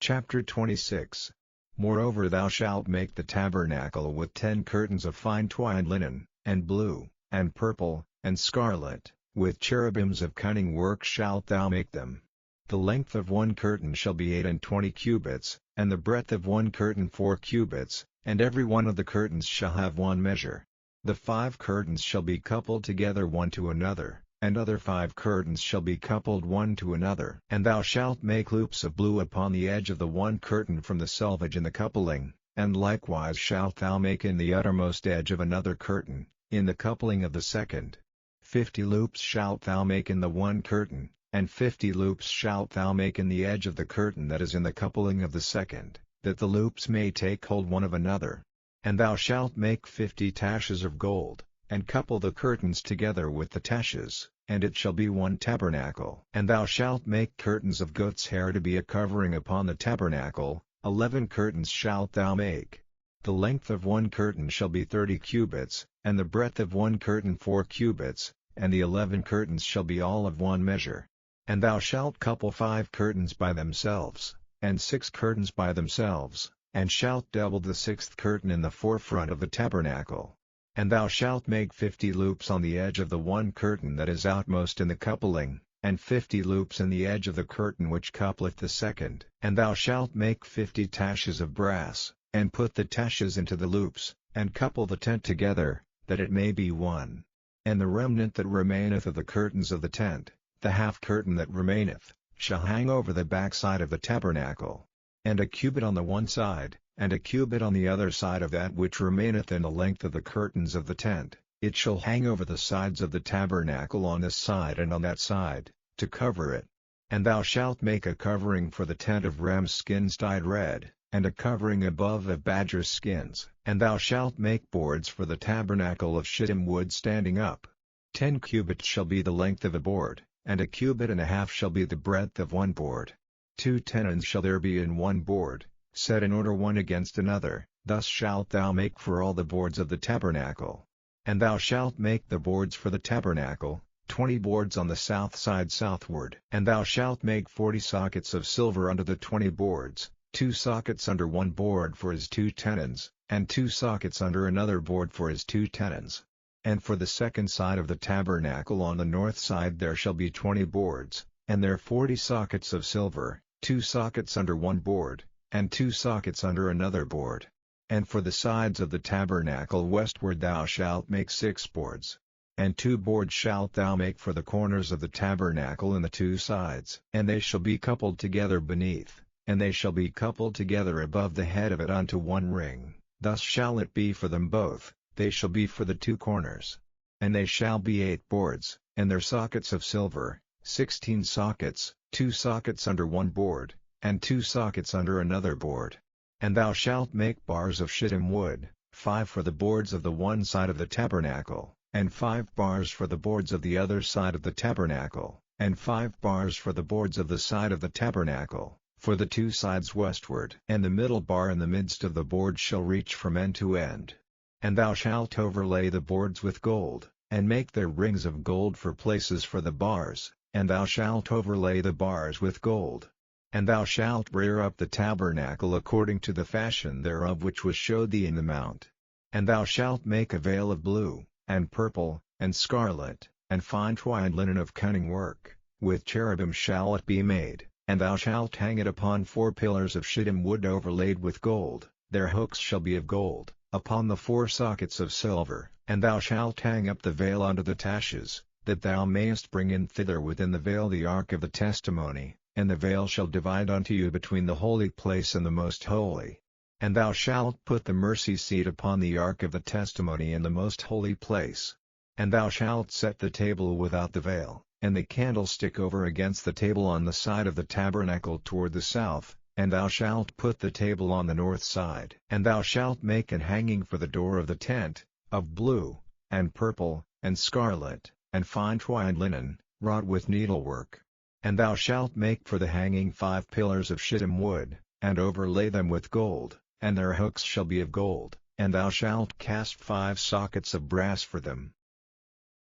Chapter 26. Moreover thou shalt make the tabernacle with 10 curtains of fine twined linen, and blue, and purple, and scarlet, with cherubims of cunning work shalt thou make them. The length of one curtain shall be 28 cubits, and the breadth of one curtain 4 cubits, and every one of the curtains shall have one measure. The 5 curtains shall be coupled together one to another, and other 5 curtains shall be coupled one to another. And thou shalt make loops of blue upon the edge of the one curtain from the selvage in the coupling, and likewise shalt thou make in the uttermost edge of another curtain, in the coupling of the second. 50 loops shalt thou make in the one curtain, and 50 loops shalt thou make in the edge of the curtain that is in the coupling of the second, that the loops may take hold one of another. And thou shalt make 50 taches of gold, and couple the curtains together with the taches, and it shall be one tabernacle. And thou shalt make curtains of goat's hair to be a covering upon the tabernacle, 11 curtains shalt thou make. The length of one curtain shall be 30 cubits, and the breadth of one curtain 4 cubits, and the 11 curtains shall be all of one measure. And thou shalt couple 5 curtains by themselves, and 6 curtains by themselves, and shalt double the 6th curtain in the forefront of the tabernacle. And thou shalt make 50 loops on the edge of the one curtain that is outmost in the coupling, and 50 loops in the edge of the curtain which coupleth the second. And thou shalt make 50 taches of brass, and put the taches into the loops, and couple the tent together, that it may be one. And the remnant that remaineth of the curtains of the tent, the half curtain that remaineth, shall hang over the backside of the tabernacle. And a cubit on the one side, and a cubit on the other side of that which remaineth in the length of the curtains of the tent, it shall hang over the sides of the tabernacle on this side and on that side, to cover it. And thou shalt make a covering for the tent of ram's skins dyed red, and a covering above of badger skins. And thou shalt make boards for the tabernacle of shittim wood standing up. 10 cubits shall be the length of a board, and a cubit and a half shall be the breadth of one board. 2 tenons shall there be in one board, set in order one against another, thus shalt thou make for all the boards of the tabernacle. And thou shalt make the boards for the tabernacle, 20 boards on the south side southward. And thou shalt make 40 sockets of silver under the 20 boards, 2 sockets under one board for his 2 tenons, and 2 sockets under another board for his 2 tenons. And for the second side of the tabernacle on the north side there shall be 20 boards, and there 40 sockets of silver, 2 sockets under one board, and 2 sockets under another board. And for the sides of the tabernacle westward thou shalt make 6 boards. And 2 boards shalt thou make for the corners of the tabernacle in the 2 sides. And they shall be coupled together beneath, and they shall be coupled together above the head of it unto one ring. Thus shall it be for them both, they shall be for the 2 corners. And they shall be 8 boards, and their sockets of silver, 16 sockets, 2 sockets under one board, and 2 sockets under another board. And thou shalt make bars of shittim wood, 5 for the boards of the one side of the tabernacle, and 5 bars for the boards of the other side of the tabernacle, and 5 bars for the boards of the side of the tabernacle, for the 2 sides westward. And the middle bar in the midst of the board shall reach from end to end. And thou shalt overlay the boards with gold, and make their rings of gold for places for the bars, and thou shalt overlay the bars with gold. And thou shalt rear up the tabernacle according to the fashion thereof which was showed thee in the mount. And thou shalt make a veil of blue, and purple, and scarlet, and fine twined linen of cunning work, with cherubim shall it be made, and thou shalt hang it upon 4 pillars of shittim wood overlaid with gold, their hooks shall be of gold, upon the 4 sockets of silver. And thou shalt hang up the veil unto the taches, that thou mayest bring in thither within the veil the ark of the testimony, and the veil shall divide unto you between the holy place and the most holy. And thou shalt put the mercy seat upon the ark of the testimony in the most holy place. And thou shalt set the table without the veil, and the candlestick over against the table on the side of the tabernacle toward the south, and thou shalt put the table on the north side. And thou shalt make an hanging for the door of the tent, of blue, and purple, and scarlet, and fine twined linen, wrought with needlework. And thou shalt make for the hanging 5 pillars of shittim wood, and overlay them with gold, and their hooks shall be of gold. And thou shalt cast 5 sockets of brass for them,